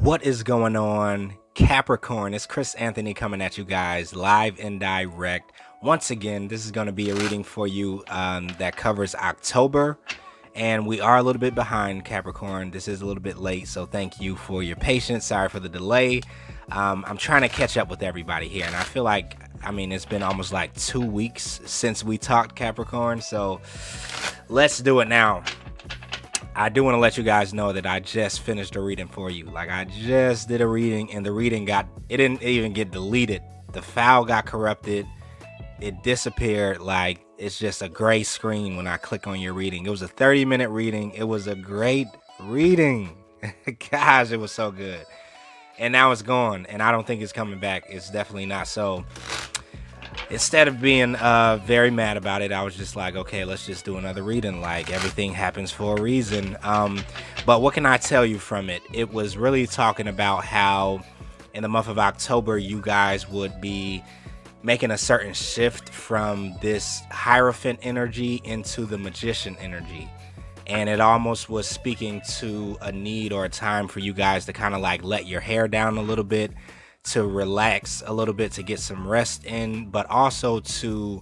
What is going on, Capricorn? It's Chris Anthony coming at you guys live and direct. Once again, this is going to be a reading for you that covers October. And we are a little bit behind, Capricorn. This is a little bit late, so thank you for your patience. Sorry for the delay. I'm trying to catch up with everybody here, and I feel like, it's been almost like 2 weeks since we talked, Capricorn, so let's do it now. I do want to let you guys know that I just finished a reading for you. Like, I just did a reading, and the reading it didn't even get deleted. The file got corrupted. It disappeared. Like, it's just a gray screen when I click on your reading. It was a 30-minute reading. It was a great reading. Gosh, it was so good. And now it's gone, and I don't think it's coming back. It's definitely not. So instead of being very mad about it, I was just like, okay, let's just do another reading. Like, everything happens for a reason. But what can I tell you from it? It was really talking about how in the month of October, you guys would be making a certain shift from this Hierophant energy into the Magician energy. And it almost was speaking to a need or a time for you guys to kind of like let your hair down a little bit, to relax a little bit, to get some rest in, but also to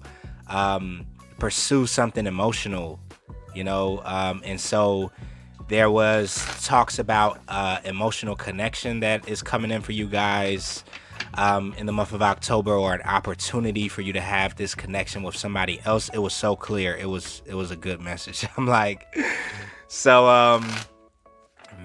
pursue something emotional, and so there was talks about emotional connection that is coming in for you guys in the month of October, or an opportunity for you to have this connection with somebody else. It was so clear. It was a good message. I'm like, so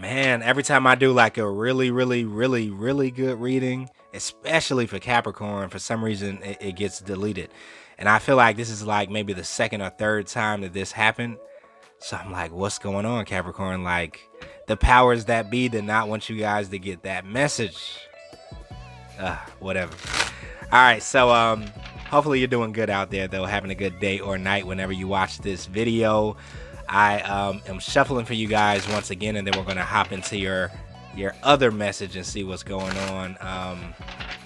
man, every time I do like a really, really, really, really good reading, especially for Capricorn, for some reason it gets deleted. And I feel like this is like maybe the second or third time that this happened. So I'm like, what's going on, Capricorn? Like, the powers that be did not want you guys to get that message. Whatever. All right, so hopefully you're doing good out there, though, having a good day or night whenever you watch this video. I am shuffling for you guys once again, and then we're going to hop into your other message and see what's going on.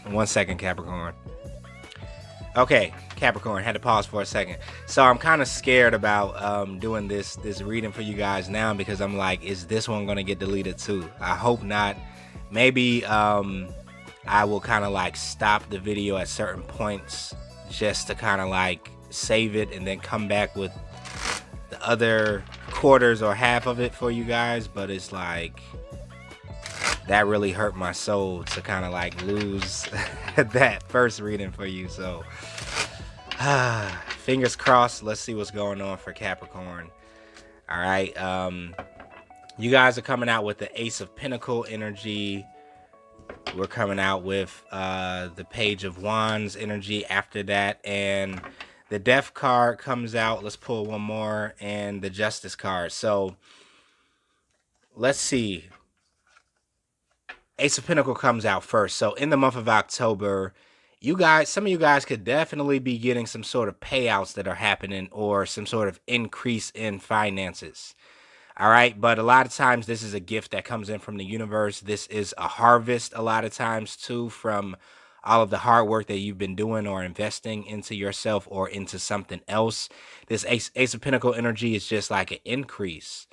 1 second, Capricorn. Okay, Capricorn, had to pause for a second. So I'm kind of scared about doing this reading for you guys now, because I'm like, is this one going to get deleted too? I hope not. Maybe I will kind of like stop the video at certain points just to kind of like save it and then come back with the other quarters or half of it for you guys. But it's like, that really hurt my soul to kind of like lose that first reading for you. So fingers crossed. Let's see what's going on for Capricorn. All right, you guys are coming out with the Ace of Pentacle energy. We're coming out with the Page of Wands energy after that, and the Death card comes out. Let's pull one more, and the Justice card. So let's see. Ace of Pentacle comes out first. So in the month of October, some of you guys could definitely be getting some sort of payouts that are happening, or some sort of increase in finances. All right, but a lot of times this is a gift that comes in from the universe. This is a harvest a lot of times too, from all of the hard work that you've been doing or investing into yourself or into something else. This Ace of Pentacle energy is just like an increase,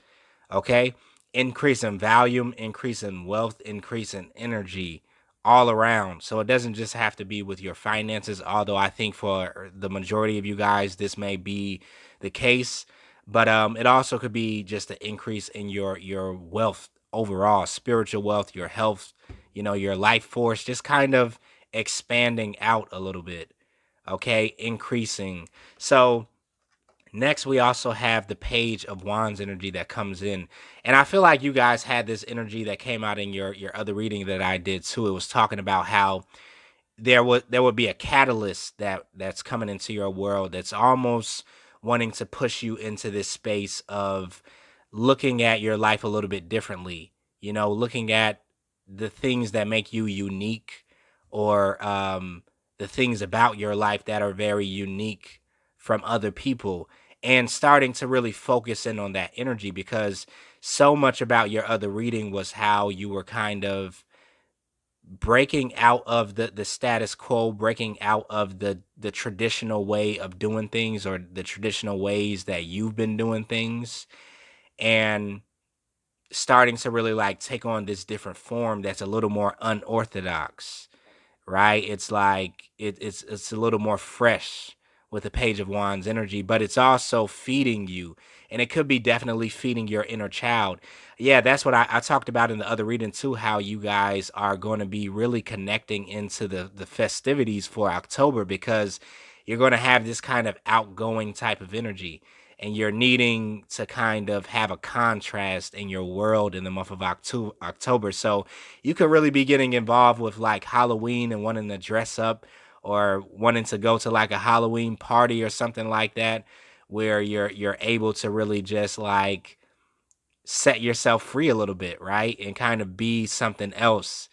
okay? Increase in volume, increase in wealth, increase in energy all around. So it doesn't just have to be with your finances, although I think for the majority of you guys, this may be the case. But it also could be just an increase in your wealth overall, spiritual wealth, your health, your life force, just kind of expanding out a little bit, okay? Increasing. So next, we also have the Page of Wands energy that comes in. And I feel like you guys had this energy that came out in your other reading that I did too. It was talking about how there would be a catalyst that's coming into your world that's almost wanting to push you into this space of looking at your life a little bit differently, looking at the things that make you unique, or the things about your life that are very unique from other people, and starting to really focus in on that energy, because so much about your other reading was how you were kind of breaking out of the status quo, breaking out of the traditional way of doing things, or the traditional ways that you've been doing things, and starting to really like take on this different form that's a little more unorthodox, right? It's like it's a little more fresh with the Page of Wands energy, but it's also feeding you, and it could be definitely feeding your inner child. Yeah, that's what I talked about in the other reading too. How you guys are going to be really connecting into the festivities for October, because you're going to have this kind of outgoing type of energy, and you're needing to kind of have a contrast in your world in the month of October. So you could really be getting involved with like Halloween and wanting to dress up, or wanting to go to like a Halloween party or something like that, where you're able to really just like set yourself free a little bit, right? And kind of be something else.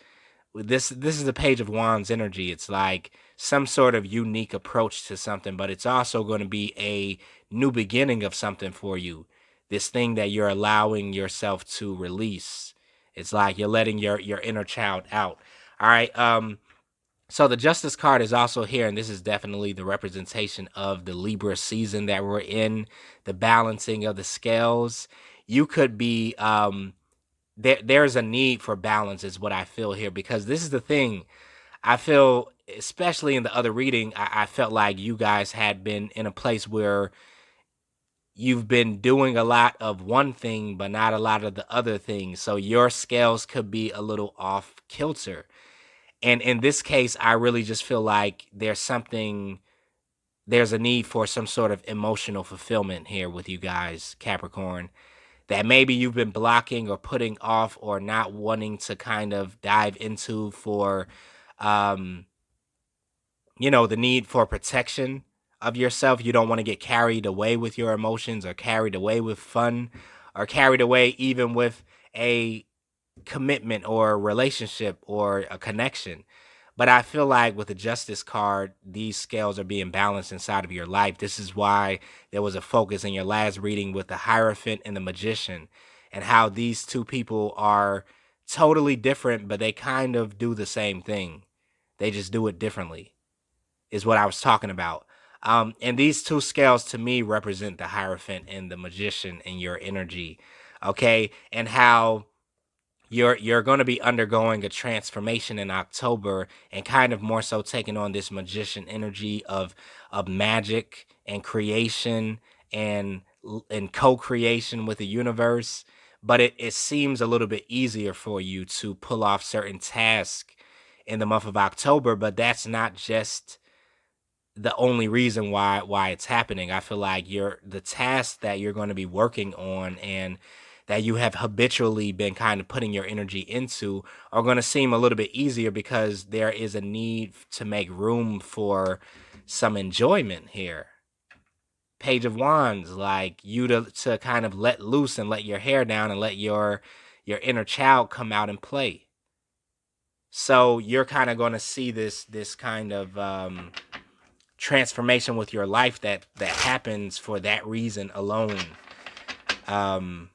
This is the Page of Wands energy. It's like some sort of unique approach to something, but it's also going to be a new beginning of something for you. This thing that you're allowing yourself to release. It's like you're letting your inner child out. All right. So the Justice card is also here, and this is definitely the representation of the Libra season that we're in, the balancing of the scales. You could be there's a need for balance, is what I feel here, because this is the thing. I feel, especially in the other reading, I felt like you guys had been in a place where you've been doing a lot of one thing, but not a lot of the other things. So your scales could be a little off kilter. And in this case, I really just feel like there's a need for some sort of emotional fulfillment here with you guys, Capricorn, that maybe you've been blocking or putting off or not wanting to kind of dive into for um the need for protection of yourself. You don't want to get carried away with your emotions, or carried away with fun, or carried away even with a commitment or a relationship or a connection. But I feel like with the Justice card, these scales are being balanced inside of your life. This is why there was a focus in your last reading with the Hierophant and the Magician, and how these two people are totally different, but they kind of do the same thing. They just do it differently, is what I was talking about. And these two scales to me represent the Hierophant and the Magician in your energy. Okay. And how you're going to be undergoing a transformation in October, and kind of more so taking on this magician energy of magic and creation, and co-creation with the universe. But it seems a little bit easier for you to pull off certain tasks in the month of October, but that's not just the only reason why it's happening. I feel like the tasks that you're going to be working on, and that you have habitually been kind of putting your energy into, are going to seem a little bit easier, because there is a need to make room for some enjoyment here. Page of Wands, like you to kind of let loose and let your hair down, and let your inner child come out and play. So you're kind of going to see this kind of transformation with your life that happens for that reason alone. Um,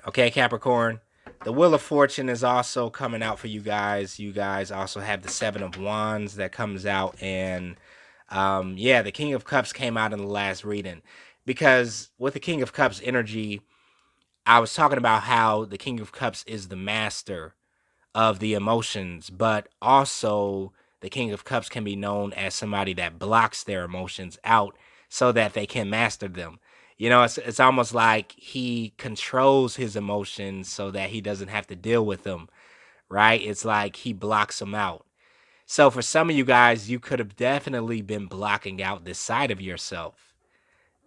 okay, Capricorn. The Wheel of Fortune is also coming out for you guys. You guys also have the Seven of Wands that comes out, and yeah, the King of Cups came out in the last reading, because with the King of Cups energy, I was talking about how the King of Cups is the master of the emotions, but also the King of Cups can be known as somebody that blocks their emotions out so that they can master them. It's almost like he controls his emotions so that he doesn't have to deal with them, right? It's like he blocks them out. So for some of you guys, you could have definitely been blocking out this side of yourself,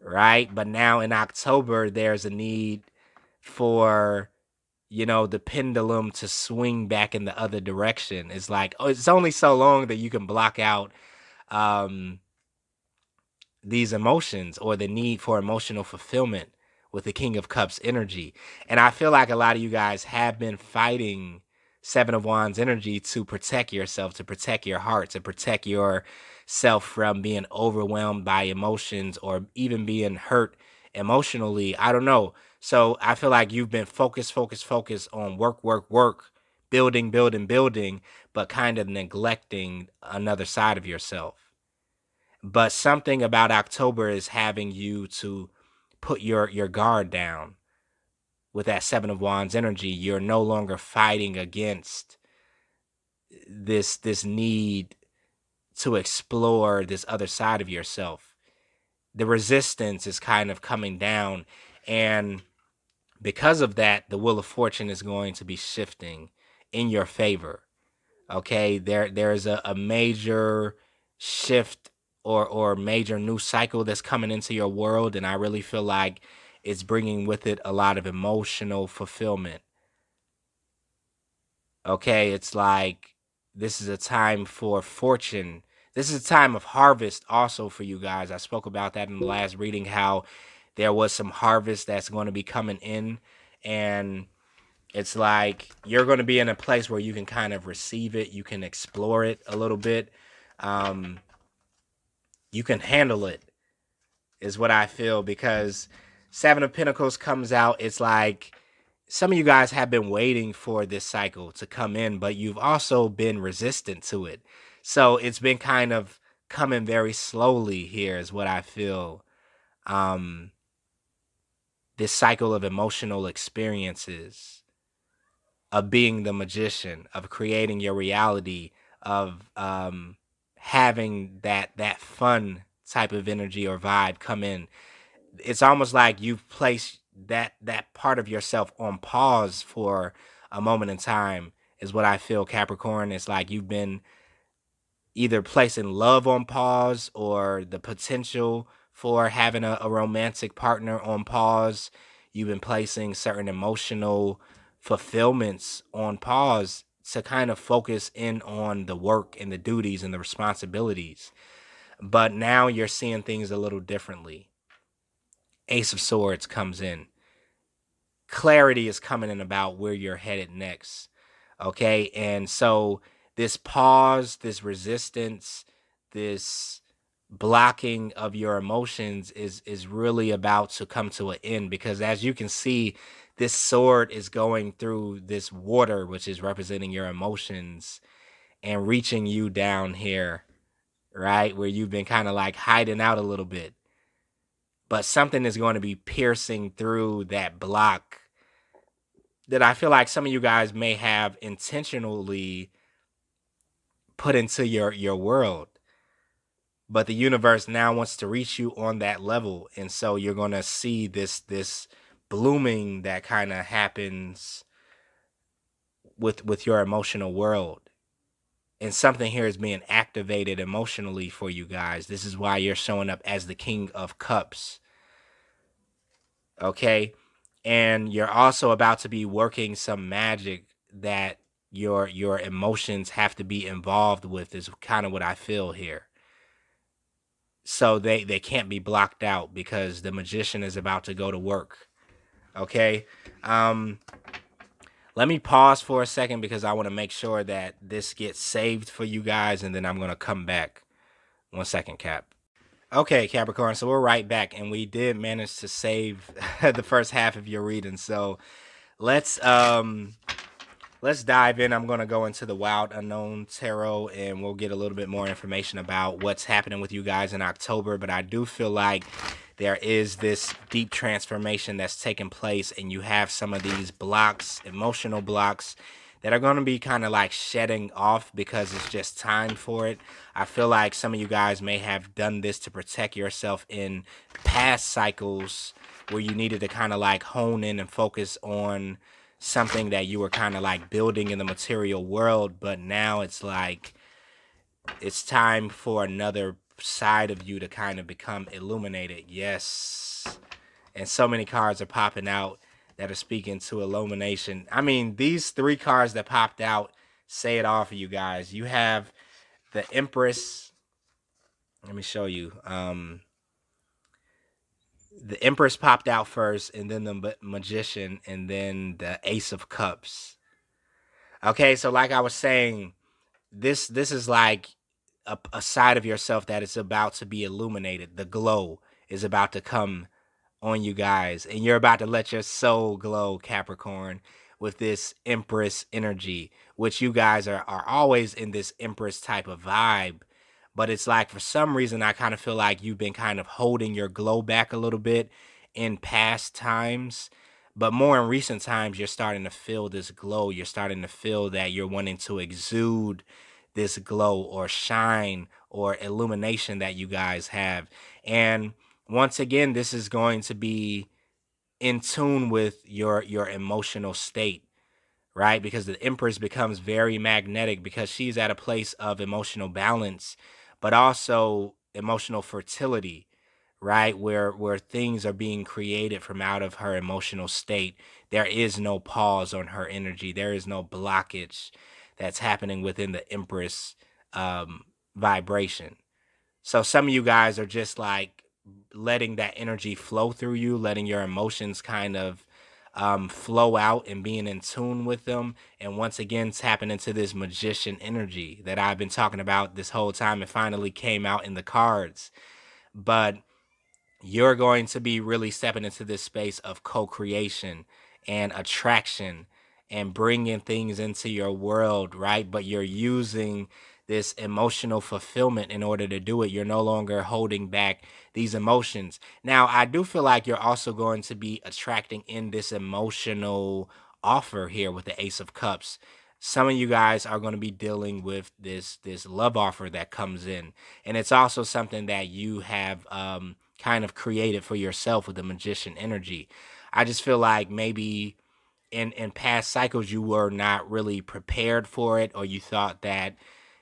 right? But now in October, there's a need for the pendulum to swing back in the other direction. It's like, oh, it's only so long that you can block out um, these emotions, or the need for emotional fulfillment with the King of Cups energy. And I feel like a lot of you guys have been fighting Seven of Wands energy to protect yourself, to protect your heart, to protect yourself from being overwhelmed by emotions, or even being hurt emotionally. I don't know. So I feel like you've been focused on work, building, building, but kind of neglecting another side of yourself. But something about October is having you to put your guard down, with that Seven of Wands energy. You're no longer fighting against this need to explore this other side of yourself. The resistance is kind of coming down, and because of that, the wheel of fortune is going to be shifting in your favor. Okay, there's a major shift or major new cycle that's coming into your world, and I really feel like it's bringing with it a lot of emotional fulfillment. Okay, it's like this is a time for fortune. This is a time of harvest also for you guys. I spoke about that in the last reading, how there was some harvest that's going to be coming in, and it's like you're going to be in a place where you can kind of receive it. You can explore it a little bit. Um, you can handle it, is what I feel, because Seven of Pentacles comes out. It's like some of you guys have been waiting for this cycle to come in, but you've also been resistant to it. So it's been kind of coming very slowly here, is what I feel. This cycle of emotional experiences, of being the magician, of creating your reality, of having that fun type of energy or vibe come in. It's almost like you've placed that part of yourself on pause for a moment in time, is what I feel, Capricorn. It's like you've been either placing love on pause or the potential for having a romantic partner on pause. You've been placing certain emotional fulfillments on pause to kind of focus in on the work and the duties and the responsibilities. But now you're seeing things a little differently. Ace of Swords comes in. Clarity is coming in about where you're headed next. Okay. And so this pause, this resistance, this blocking of your emotions is really about to come to an end, because as you can see, this sword is going through this water, which is representing your emotions, and reaching you down here, right? Where you've been kind of like hiding out a little bit. But something is going to be piercing through that block that I feel like some of you guys may have intentionally put into your world. But the universe now wants to reach you on that level. And so you're going to see this blooming that kind of happens with your emotional world. And something here is being activated emotionally for you guys. This is why you're showing up as the King of Cups. Okay? And you're also about to be working some magic that your emotions have to be involved with, is kind of what I feel here. So they can't be blocked out, because the magician is about to go to work. Okay? Let me pause for a second, because I want to make sure that this gets saved for you guys, and then I'm going to come back. 1 second, Cap. Okay, Capricorn, so we're right back, and we did manage to save the first half of your reading. So let's dive in. I'm going to go into the Wild Unknown Tarot, and we'll get a little bit more information about what's happening with you guys in October. But I do feel like there is this deep transformation that's taking place, and you have some of these blocks, emotional blocks, that are going to be kind of like shedding off, because it's just time for it. I feel like some of you guys may have done this to protect yourself in past cycles where you needed to kind of like hone in and focus on something that you were kind of like building in the material world. But now it's like it's time for another side of you to kind of become illuminated. Yes. And so many cards are popping out that are speaking to illumination. I mean, these 3 cards that popped out say it all for you guys. You have the Empress. Let me show you. The Empress popped out first, and then the Magician, and then the Ace of Cups. Okay, so like I was saying, this is like a side of yourself that is about to be illuminated. The glow is about to come on you guys, and you're about to let your soul glow, Capricorn, with this Empress energy, which you guys are always in this Empress type of vibe. But it's like, for some reason, I kind of feel like you've been kind of holding your glow back a little bit in past times. But more in recent times, you're starting to feel this glow. You're starting to feel that you're wanting to exude this glow or shine or illumination that you guys have. And once again, this is going to be in tune with your emotional state, right? Because the Empress becomes very magnetic because she's at a place of emotional balance, but also emotional fertility, right? Where things are being created from out of her emotional state. There is no pause on her energy. There is no blockage that's happening within the Empress vibration. So some of you guys are just like letting that energy flow through you, letting your emotions kind of flow out and being in tune with them. And once again, tapping into this magician energy that I've been talking about this whole time. It finally came out in the cards. But you're going to be really stepping into this space of co-creation and attraction and bringing things into your world, right? But you're using this emotional fulfillment in order to do it. You're no longer holding back these emotions. Now, I do feel like you're also going to be attracting in this emotional offer here with the Ace of Cups. Some of you guys are going to be dealing with this love offer that comes in, and it's also something that you have kind of created for yourself with the magician energy. I just feel like maybe in past cycles you were not really prepared for it, or you thought that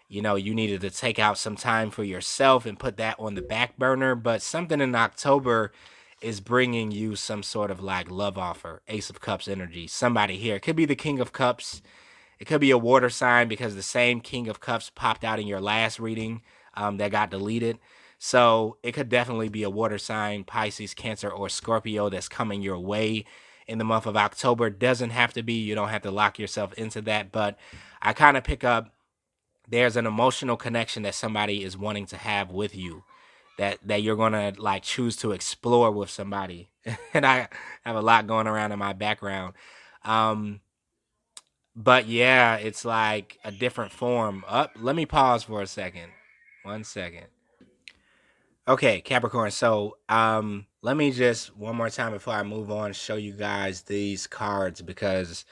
you needed to take out some time for yourself and put that on the back burner. But something in October is bringing you some sort of like love offer. Ace of Cups energy. Somebody here, it could be the King of Cups, it could be a water sign, because the same King of Cups popped out in your last reading that got deleted. So it could definitely be a water sign, Pisces, Cancer, or Scorpio that's coming your way in the month of October. Doesn't have to be. You don't have to lock yourself into that. But I kind of pick up there's an emotional connection that somebody is wanting to have with you, that you're going to like choose to explore with somebody. And I have a lot going around in my background. Um, but yeah, it's like a different form. Up, let me pause for a second. 1 second. Okay, Capricorn. So, let me just one more time before I move on show you guys these cards, because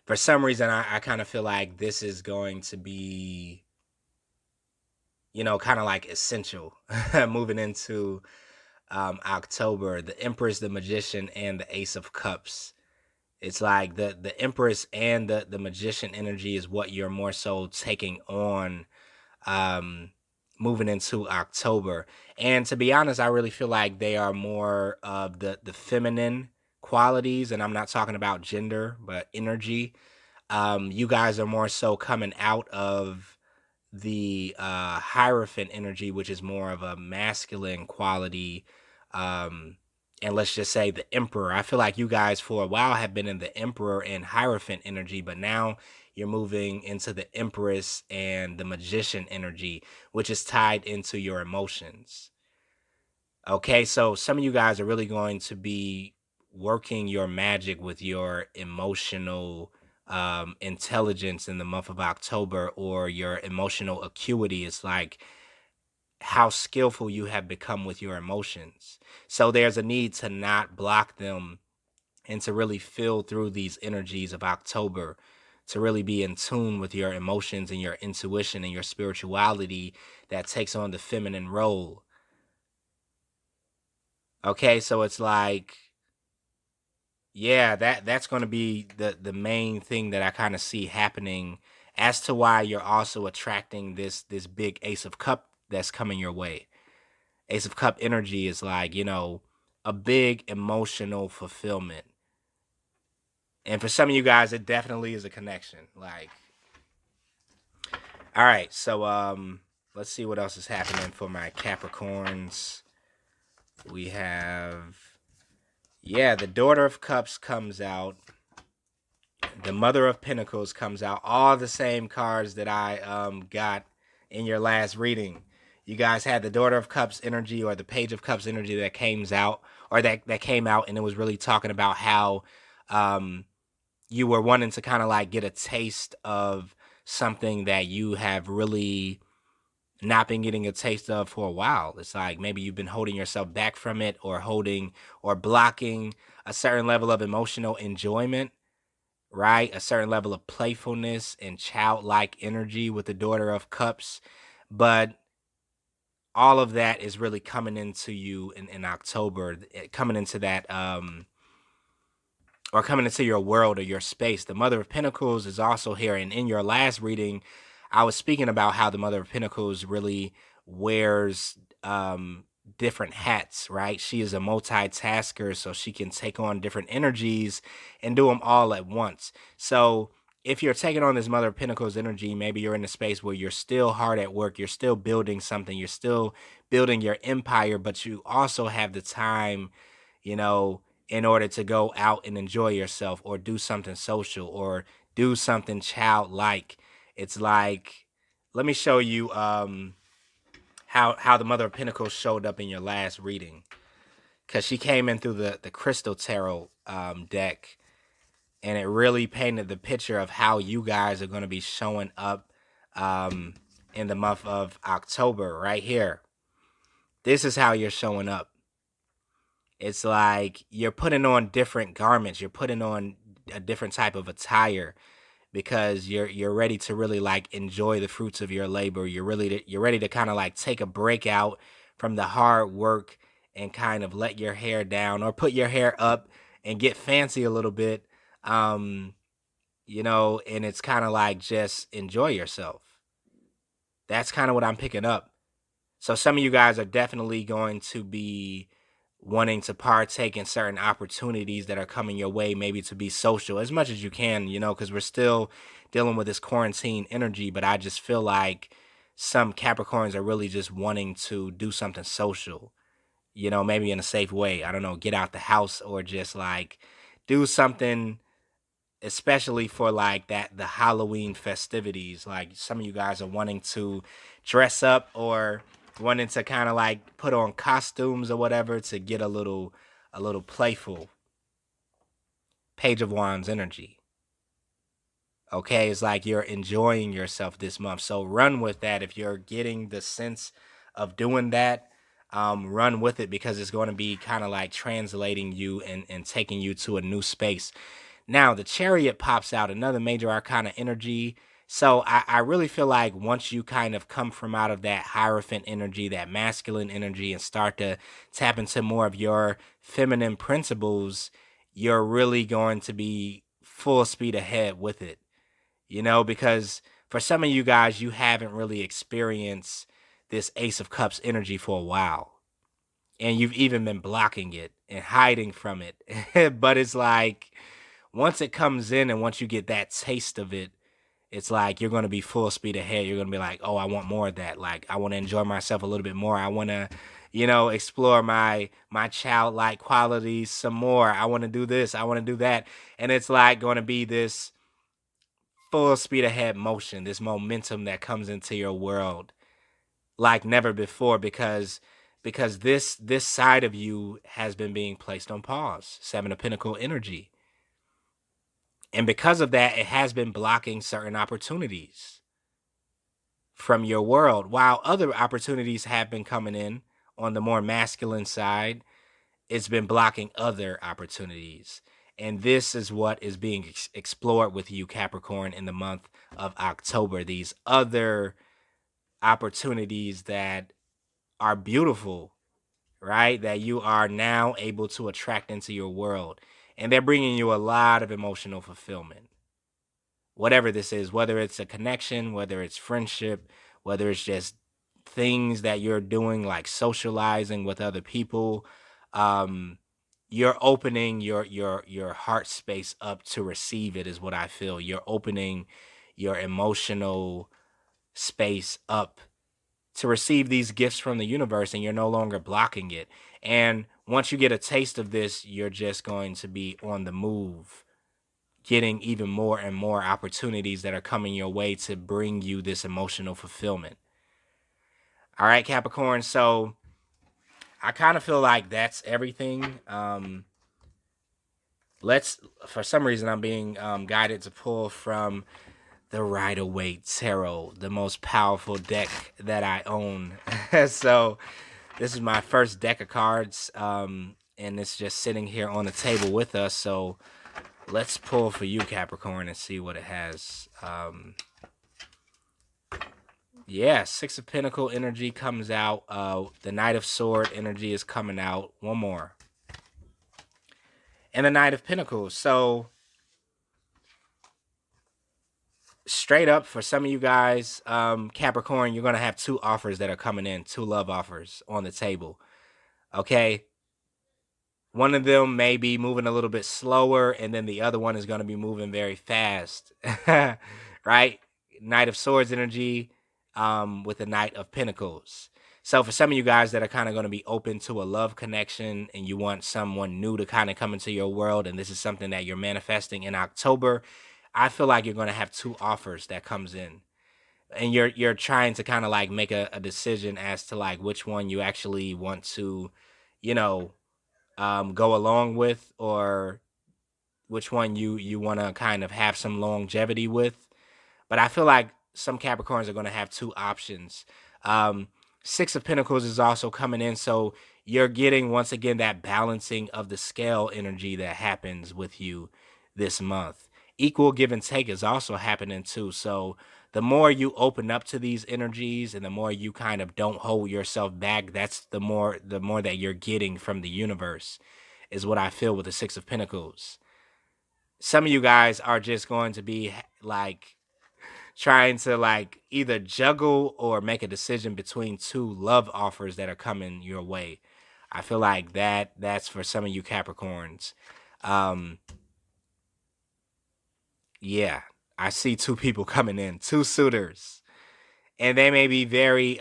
for some reason I kind of feel like this is going to be, kind of like essential moving into October. The Empress, the Magician, and the Ace of Cups. It's like the Empress and the Magician energy is what you're more so taking on um moving into October. And to be honest, I really feel like they are more of the feminine qualities, and I'm not talking about gender, but energy. You guys are more so coming out of the Hierophant energy, which is more of a masculine quality. Um, and let's just say the Emperor. I feel like you guys for a while have been in the Emperor and Hierophant energy, but now you're moving into the Empress and the Magician energy, which is tied into your emotions. Okay, so some of you guys are really going to be working your magic with your emotional intelligence in the month of October, or your emotional acuity. Is like how skillful you have become with your emotions. So there's a need to not block them and to really feel through these energies of October, to really be in tune with your emotions and your intuition and your spirituality that takes on the feminine role. Okay, so it's like, yeah, that's going to be the main thing that I kind of see happening, as to why you're also attracting this big Ace of Cup that's coming your way. Ace of Cup energy is like, a big emotional fulfillment. And for some of you guys, it definitely is a connection. Like, all right, so let's see what else is happening for my Capricorns. We have, yeah, the Daughter of Cups comes out. The Mother of Pentacles comes out. All the same cards that I got in your last reading. You guys had the Daughter of Cups energy, or the Page of Cups energy that came out, or that came out, and it was really talking about how you were wanting to kind of like get a taste of something that you have really not been getting a taste of for a while. It's like maybe you've been holding yourself back from it, or holding or blocking a certain level of emotional enjoyment, right? A certain level of playfulness and childlike energy with the Daughter of Cups. But all of that is really coming into you in October, coming into that or coming into your world or your space. The Mother of Pentacles is also here. And in your last reading, I was speaking about how the Mother of Pentacles really wears different hats, right? She is a multitasker, so she can take on different energies and do them all at once. So if you're taking on this Mother of Pentacles energy, maybe you're in a space where you're still hard at work, you're still building something, you're still building your empire, but you also have the time, you know, in order to go out and enjoy yourself, or do something social, or do something childlike. It's like, let me show you how the Mother of Pentacles showed up in your last reading, because she came in through the Crystal Tarot deck, and it really painted the picture of how you guys are going to be showing up in the month of October. Right here, this is how you're showing up. It's like you're putting on different garments, you're putting on a different type of attire, because you're ready to really like enjoy the fruits of your labor. You're ready to kind of like take a break out from the hard work, and kind of let your hair down, or put your hair up and get fancy a little bit. Um, and it's kind of like just enjoy yourself. That's kind of what I'm picking up. So some of you guys are definitely going to be wanting to partake in certain opportunities that are coming your way, maybe to be social as much as you can, because we're still dealing with this quarantine energy. But I just feel like some Capricorns are really just wanting to do something social, maybe in a safe way. I don't know, get out the house, or just like do something, especially for like the Halloween festivities. Like some of you guys are wanting to dress up, or wanting to kind of like put on costumes or whatever, to get a little playful. Page of Wands energy. Okay, it's like you're enjoying yourself this month. So run with that. If you're getting the sense of doing that, run with it, because it's going to be kind of like translating you, and taking you to a new space. Now, the Chariot pops out, another major arcana energy. So I really feel like once you kind of come from out of that Hierophant energy, that masculine energy, and start to tap into more of your feminine principles, you're really going to be full speed ahead with it, because for some of you guys, you haven't really experienced this Ace of Cups energy for a while. And you've even been blocking it and hiding from it. But it's like, once it comes in, and once you get that taste of it, it's like you're going to be full speed ahead. You're going to be like, oh, I want more of that. Like, I want to enjoy myself a little bit more. I want to, explore my childlike qualities some more. I want to do this. I want to do that. And it's like going to be this full speed ahead motion, this momentum that comes into your world like never before, because this side of you has been being placed on pause. Seven of Pentacle energy. And because of that, it has been blocking certain opportunities from your world, while other opportunities have been coming in on the more masculine side. It's been blocking other opportunities. And this is what is being explored with you, Capricorn, in the month of October. These other opportunities that are beautiful, right? That you are now able to attract into your world. And they're bringing you a lot of emotional fulfillment. Whatever this is, whether it's a connection, whether it's friendship, whether it's just things that you're doing, like socializing with other people, um, you're opening your heart space up to receive it, is what I feel. You're opening your emotional space up to receive these gifts from the universe, and you're no longer blocking it. And once you get a taste of this, you're just going to be on the move, getting even more and more opportunities that are coming your way to bring you this emotional fulfillment. All right, Capricorn. So I kind of feel like that's everything. Let's, for some reason, I'm being guided to pull from the Rider-Waite Tarot, the most powerful deck that I own. So this is my first deck of cards, and it's just sitting here on the table with us. So let's pull for you, Capricorn, and see what it has. Yeah, Six of Pentacle energy comes out. The Knight of Sword energy is coming out. One more. And the Knight of Pentacles. So straight up, for some of you guys, Capricorn, you're going to have two offers that are coming in. Two love offers on the table. Okay? One of them may be moving a little bit slower, and then the other one is going to be moving very fast. Right? Knight of Swords energy with the Knight of Pentacles. So for some of you guys that are kind of going to be open to a love connection and you want someone new to kind of come into your world, and this is something that you're manifesting in October, I feel like you're going to have two offers that comes in. And you're trying to kind of like make a decision as to like which one you actually want to, you know, go along with, or which one you want to kind of have some longevity with. But I feel like some Capricorns are going to have two options. Six of Pentacles is also coming in, so you're getting, once again, that balancing of the scale energy that happens with you this month. Equal give and take is also happening too. So the more you open up to these energies and the more you kind of don't hold yourself back, that's the more that you're getting from the universe, is what I feel with the Six of Pentacles. Some of you guys are just going to be like trying to like either juggle or make a decision between two love offers that are coming your way. I feel like that's for some of you Capricorns. Yeah, I see two people coming in, two suitors. And they may be very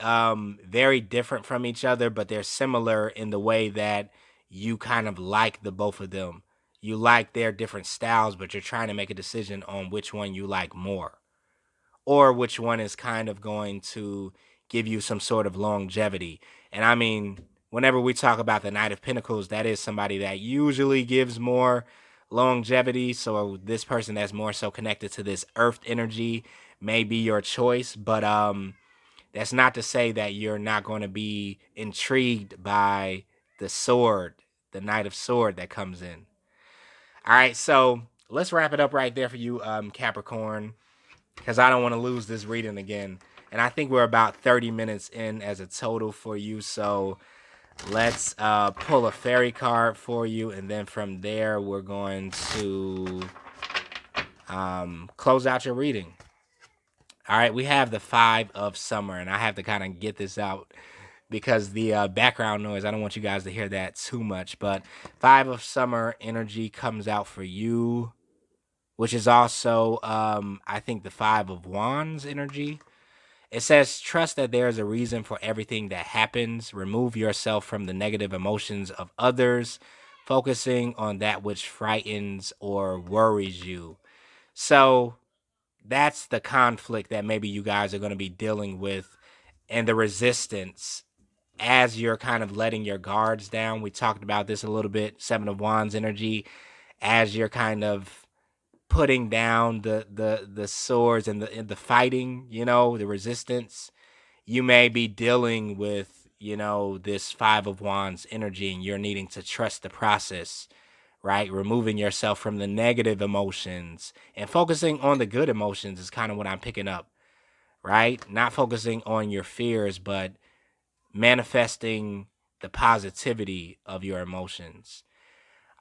different from each other, but they're similar in the way that you kind of like the both of them. You like their different styles, but you're trying to make a decision on which one you like more, or which one is kind of going to give you some sort of longevity. And I mean, whenever we talk about the Knight of Pentacles, that is somebody that usually gives more longevity. So this person that's more so connected to this earth energy may be your choice, but that's not to say that you're not going to be intrigued by the sword, the Knight of Sword that comes in. All right, so let's wrap it up right there for you, Capricorn, because I don't want to lose this reading again. And I think we're about 30 minutes in as a total for you. So let's pull a fairy card for you. And then from there, we're going to close out your reading. All right, we have the Five of Summer. And I have to kind of get this out because the background noise, I don't want you guys to hear that too much. But Five of Summer energy comes out for you, which is also, I think, the Five of Wands energy. It says, trust that there is a reason for everything that happens. Remove yourself from the negative emotions of others, focusing on that which frightens or worries you. So that's the conflict that maybe you guys are going to be dealing with, and the resistance as you're kind of letting your guards down. We talked about this a little bit, Seven of Wands energy, as you're kind of putting down the swords and the fighting, the resistance. You may be dealing with, this Five of Wands energy, and you're needing to trust the process, right? Removing yourself from the negative emotions and focusing on the good emotions is kind of what I'm picking up, right? Not focusing on your fears, but manifesting the positivity of your emotions.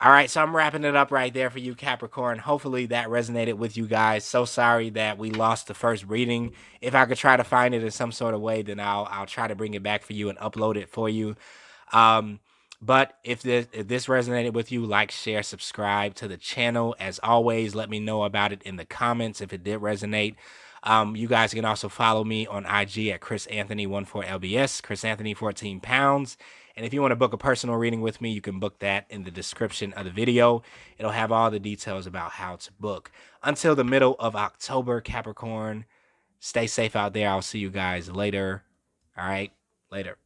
All right, so I'm wrapping it up right there for you, Capricorn. Hopefully that resonated with you guys. So sorry that we lost the first reading. If I could try to find it in some sort of way, then I'll try to bring it back for you and upload it for you. But if this resonated with you, like, share, subscribe to the channel. As always, let me know about it in the comments if it did resonate. You guys can also follow me on IG at chrisanthony14lbs, chrisanthony14pounds. And if you want to book a personal reading with me, you can book that in the description of the video. It'll have all the details about how to book. Until the middle of October, Capricorn, stay safe out there. I'll see you guys later. All right, later.